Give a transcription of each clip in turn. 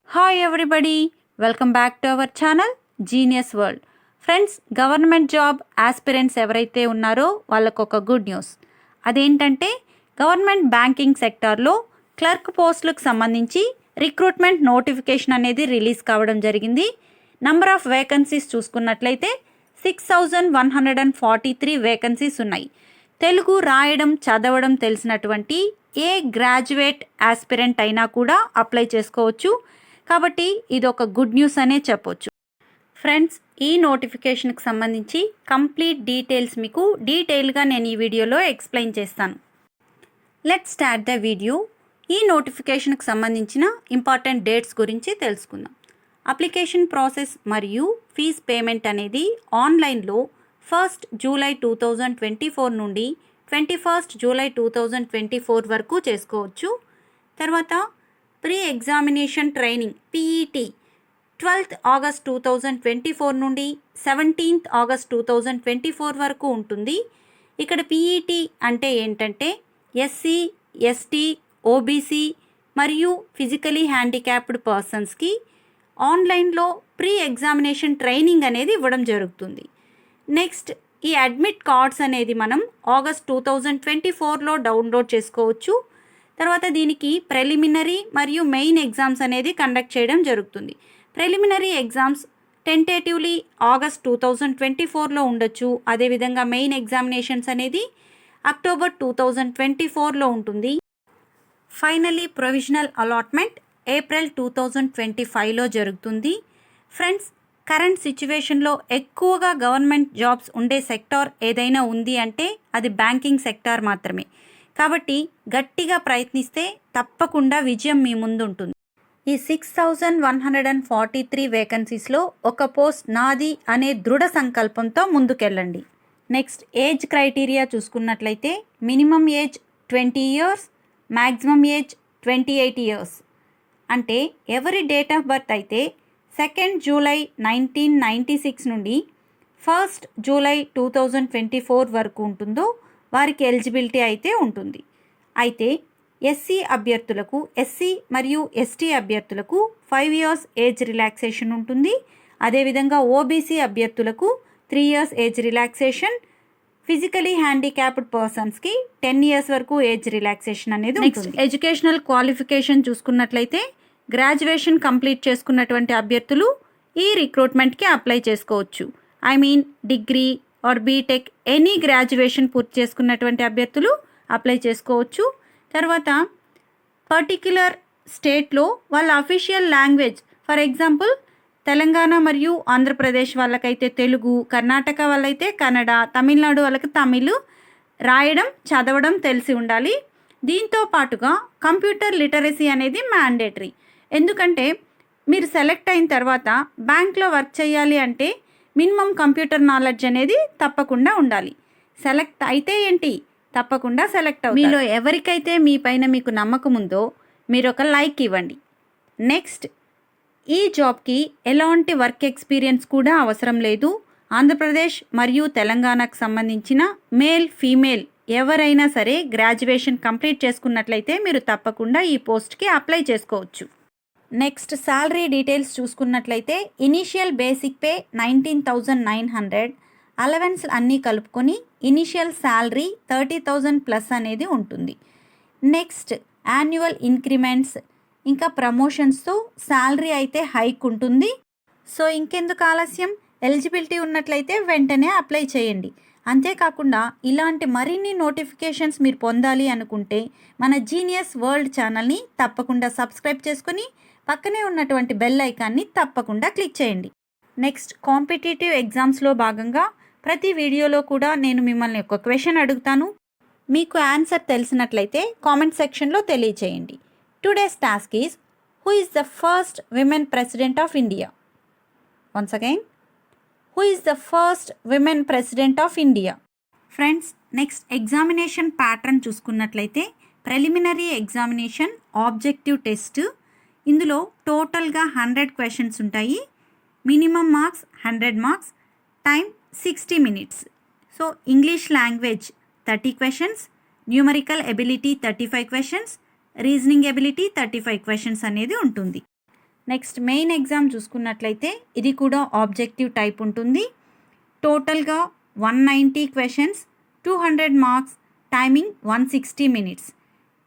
Hi everybody, welcome back to our channel genius world. Friends, government job aspirants ఎవరైతే ఉన్నారో వాళ్ళకు ఒక good news. అదేంటంటే గవర్నమెంట్ బ్యాంకింగ్ సెక్టార్లో క్లర్క్ పోస్టులకు సంబంధించి రిక్రూట్మెంట్ నోటిఫికేషన్ అనేది రిలీజ్ కావడం జరిగింది. నంబర్ ఆఫ్ వేకెన్సీస్ చూసుకున్నట్లయితే 6143 వేకెన్సీస్ ఉన్నాయి. తెలుగు రాయడం చదవడం తెలిసినటువంటి ఏ గ్రాడ్యుయేట్ ఆస్పిరెంట్ అయినా కూడా అప్లై చేసుకోవచ్చు. కాబట్టి ఇది ఒక గుడ్ న్యూస్ అనే చెప్పొచ్చు. ఫ్రెండ్స్, ఈ నోటిఫికేషన్కి సంబంధించి కంప్లీట్ డీటెయిల్స్ మీకు డీటెయిల్గా నేను ఈ వీడియోలో ఎక్స్ప్లెయిన్ చేస్తాను. Let's start the video. ఈ నోటిఫికేషన్కి సంబంధించిన ఇంపార్టెంట్ డేట్స్ గురించి తెలుసుకుందాం. అప్లికేషన్ ప్రాసెస్ మరియు ఫీజ్ పేమెంట్ అనేది ఆన్లైన్లో 1 జూలై 2024 నుండి 21 జూలై 2024 వరకు చేసుకోవచ్చు. తర్వాత pre examination training PET 12 August 2024 నుండి 17 ఆగస్ట్ 2024 వరకు ఉంటుంది. ఇక్కడ పీఈటీ అంటే ఏంటంటే ఎస్సీ, ఎస్టీ, ఓబీసీ మరియు ఫిజికలీ హ్యాండిక్యాప్డ్ పర్సన్స్కి ఆన్లైన్లో ప్రీ ఎగ్జామినేషన్ ట్రైనింగ్ అనేది ఇవ్వడం జరుగుతుంది. నెక్స్ట్, ఈ అడ్మిట్ కార్డ్స్ అనేది మనం ఆగస్ట్ 2024లో డౌన్లోడ్ చేసుకోవచ్చు. తర్వాత దీనికి ప్రిలిమినరీ మరియు మెయిన్ ఎగ్జామ్స్ అనేది కండక్ట్ చేయడం జరుగుతుంది. ప్రిలిమినరీ ఎగ్జామ్స్ టెంటేటివ్లీ ఆగస్ట్ 2024లో ఉండొచ్చు. అదేవిధంగా మెయిన్ ఎగ్జామినేషన్స్ అనేది అక్టోబర్ 2024లో ఉంటుంది. ఫైనలీ ప్రొవిజనల్ అలాట్మెంట్ ఏప్రిల్ 2025లో జరుగుతుంది. ఫ్రెండ్స్, కరెంట్ సిచ్యువేషన్లో ఎక్కువగా గవర్నమెంట్ జాబ్స్ ఉండే సెక్టార్ ఏదైనా ఉంది అంటే అది బ్యాంకింగ్ సెక్టార్ మాత్రమే. కాబట్టి గట్టిగా ప్రయత్నిస్తే తప్పకుండా విజయం మీ ముందు ఉంటుంది. ఈ 6143 వేకెన్సీస్లో ఒక పోస్ట్ నాది అనే దృఢ సంకల్పంతో ముందుకెళ్ళండి. నెక్స్ట్, ఏజ్ క్రైటీరియా చూసుకున్నట్లయితే minimum age 20 years, maximum age 28 years. అంటే ఎవరి డేట్ ఆఫ్ బర్త్ అయితే 2 జూలై 1996 నుండి 1 జూలై 2024 వరకు ఉంటుందో వారికి ఎలిజిబిలిటీ అయితే ఉంటుంది. అయితే ఎస్సీ అభ్యర్థులకు, ఎస్సీ మరియు ఎస్టీ అభ్యర్థులకు 5 ఇయర్స్ ఏజ్ రిలాక్సేషన్ ఉంటుంది. అదేవిధంగా ఓబీసీ అభ్యర్థులకు 3 years age relaxation, physically handicapped పర్సన్స్కి 10 ఇయర్స్ వరకు ఏజ్ రిలాక్సేషన్ అనేది ఉంటుంది. నెక్స్ట్, ఎడ్యుకేషనల్ క్వాలిఫికేషన్ చూసుకున్నట్లయితే గ్రాడ్యుయేషన్ కంప్లీట్ చేసుకున్నటువంటి అభ్యర్థులు ఈ రిక్రూట్మెంట్కి అప్లై చేసుకోవచ్చు. I mean degree or BTech any graduation పూర్తి చేసుకున్నటువంటి అభ్యర్థులు అప్లై చేసుకోవచ్చు. తర్వాత పర్టిక్యులర్ స్టేట్లో వాళ్ళ official language, for example Telangana మరియు ఆంధ్రప్రదేశ్ వాళ్ళకైతే తెలుగు, కర్ణాటక వాళ్ళైతే కన్నడ, తమిళనాడు వాళ్ళకి తమిళ్ రాయడం చదవడం తెలిసి ఉండాలి. దీంతో పాటుగా కంప్యూటర్ లిటరసీ అనేది మ్యాండేటరీ. ఎందుకంటే మీరు సెలెక్ట్ అయిన తర్వాత బ్యాంక్లో వర్క్ చేయాలి అంటే మినిమం కంప్యూటర్ నాలెడ్జ్ అనేది తప్పకుండా ఉండాలి. సెలెక్ట్ అయితే ఏంటి, తప్పకుండా సెలెక్ట్ అవుతారు. మీలో ఎవరికైతే మీ పైన మీకు నమ్మకం ఉందో మీరు ఒక లైక్ ఇవ్వండి. నెక్స్ట్, ఈ జాబ్కి ఎలాంటి వర్క్ ఎక్స్పీరియన్స్ కూడా అవసరం లేదు. ఆంధ్రప్రదేశ్ మరియు తెలంగాణకు సంబంధించిన మేల్, ఫీమేల్ ఎవరైనా సరే గ్రాడ్యుయేషన్ కంప్లీట్ చేసుకున్నట్లయితే మీరు తప్పకుండా ఈ పోస్ట్కి అప్లై చేసుకోవచ్చు. నెక్స్ట్, శాలరీ డీటెయిల్స్ చూసుకున్నట్లయితే ఇనీషియల్ బేసిక్ పే 19,900, అలవెన్స్ అన్నీ కలుపుకొని ఇనీషియల్ శాలరీ 30,000 ప్లస్ అనేది ఉంటుంది. నెక్స్ట్, యాన్యువల్ ఇంక్రిమెంట్స్ ఇంకా ప్రమోషన్స్తో శాలరీ అయితే హైక్ ఉంటుంది. సో ఇంకెందుకు ఆలస్యం, ఎలిజిబిలిటీ ఉన్నట్లయితే వెంటనే అప్లై చేయండి. అంతేకాకుండా ఇలాంటి మరిన్ని నోటిఫికేషన్స్ మీరు పొందాలి అనుకుంటే మన జీనియస్ వరల్డ్ ఛానల్ని తప్పకుండా సబ్స్క్రైబ్ చేసుకొని పక్కనే ఉన్నటువంటి బెల్ ఐకాన్ని తప్పకుండా క్లిక్ చేయండి. నెక్స్ట్, కాంపిటేటివ్ ఎగ్జామ్స్లో భాగంగా ప్రతి వీడియోలో కూడా నేను మిమ్మల్ని ఒక క్వశ్చన్ అడుగుతాను. మీకు ఆన్సర్ తెలిసినట్లయితే కామెంట్ సెక్షన్లో తెలియచేయండి. Today's task is, who is the first women president of India? Once again, who is the first women president of India? Friends, next examination pattern చూసుకున్నట్లయితే ప్రిలిమినరీ ఎగ్జామినేషన్ ఆబ్జెక్టివ్ టెస్ట్. ఇందులో టోటల్గా 100 questions ఉంటాయి. Minimum marks 100 marks, time 60 minutes. So English language 30 questions, numerical ability 35 questions, reasoning ability 35 questions అనేది ఉంటుంది. Next main exam చూసుకున్నట్లయితే ఇది కూడా objective type ఉంటుంది. టోటల్గా 190 questions, 200 marks, timing 160 minutes.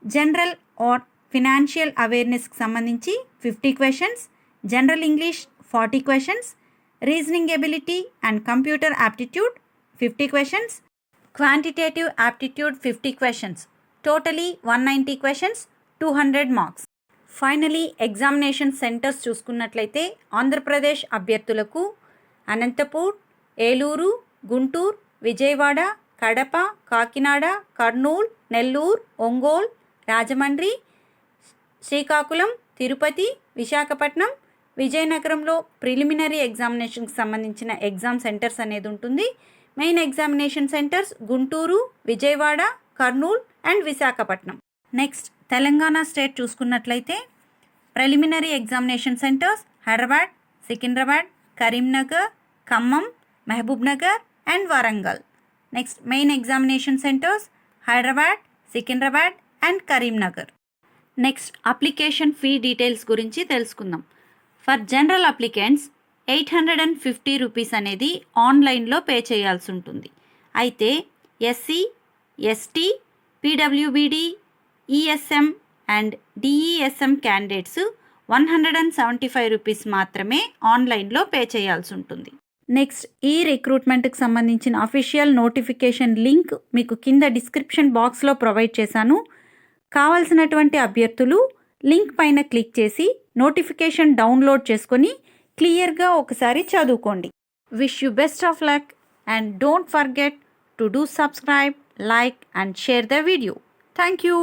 General or financial అవేర్నెస్కి సంబంధించి 50 questions, general English 40 questions, reasoning ability and computer aptitude 50 questions, quantitative aptitude 50 questions. Totally 190 questions, 200 marks. Finally examination centres చూసుకున్నట్లయితే ఆంధ్రప్రదేశ్ అభ్యర్థులకు అనంతపూర్, ఏలూరు, గుంటూరు, విజయవాడ, కడప, కాకినాడ, కర్నూలు, నెల్లూరు, ఒంగోలు, రాజమండ్రి, శ్రీకాకుళం, తిరుపతి, విశాఖపట్నం, విజయనగరంలో ప్రిలిమినరీ ఎగ్జామినేషన్కి సంబంధించిన ఎగ్జామ్ సెంటర్స్ అనేది ఉంటుంది. Main examination centres Guntur, Vijayawada, Kurnool and Visakhapatnam. Next Telangana state చూసుకున్నట్లయితే preliminary examination centres Hyderabad, Secunderabad, Karimnagar, Khammam, Mahabubnagar and Warangal. Next main examination centres Hyderabad, Secunderabad and Karimnagar. Next application fee details గురించి తెలుసుకుందాం. For general applicants 850 rupees అనేది ఆన్లైన్లో పే చేయాల్సి ఉంటుంది. అయితే ఎస్సీ, ఎస్టీ, పీడబ్ల్యూబీడీ, ESM and DESM candidates 175 rupees మాత్రమే ఆన్లైన్లో పే చేయాల్సి ఉంటుంది. నెక్స్ట్ ఈ రిక్రూట్మెంట్కి సంబంధించిన అఫీషియల్ నోటిఫికేషన్ లింక్ మీకు కింద డిస్క్రిప్షన్ బాక్స్లో ప్రొవైడ్ చేశాను. కావాల్సినటువంటి అభ్యర్థులు లింక్ పైన క్లిక్ చేసి నోటిఫికేషన్ డౌన్లోడ్ చేసుకొని క్లియర్గా ఒకసారి చదువుకోండి. Wish you best of luck and don't forget to do subscribe, like and share the video. Thank you.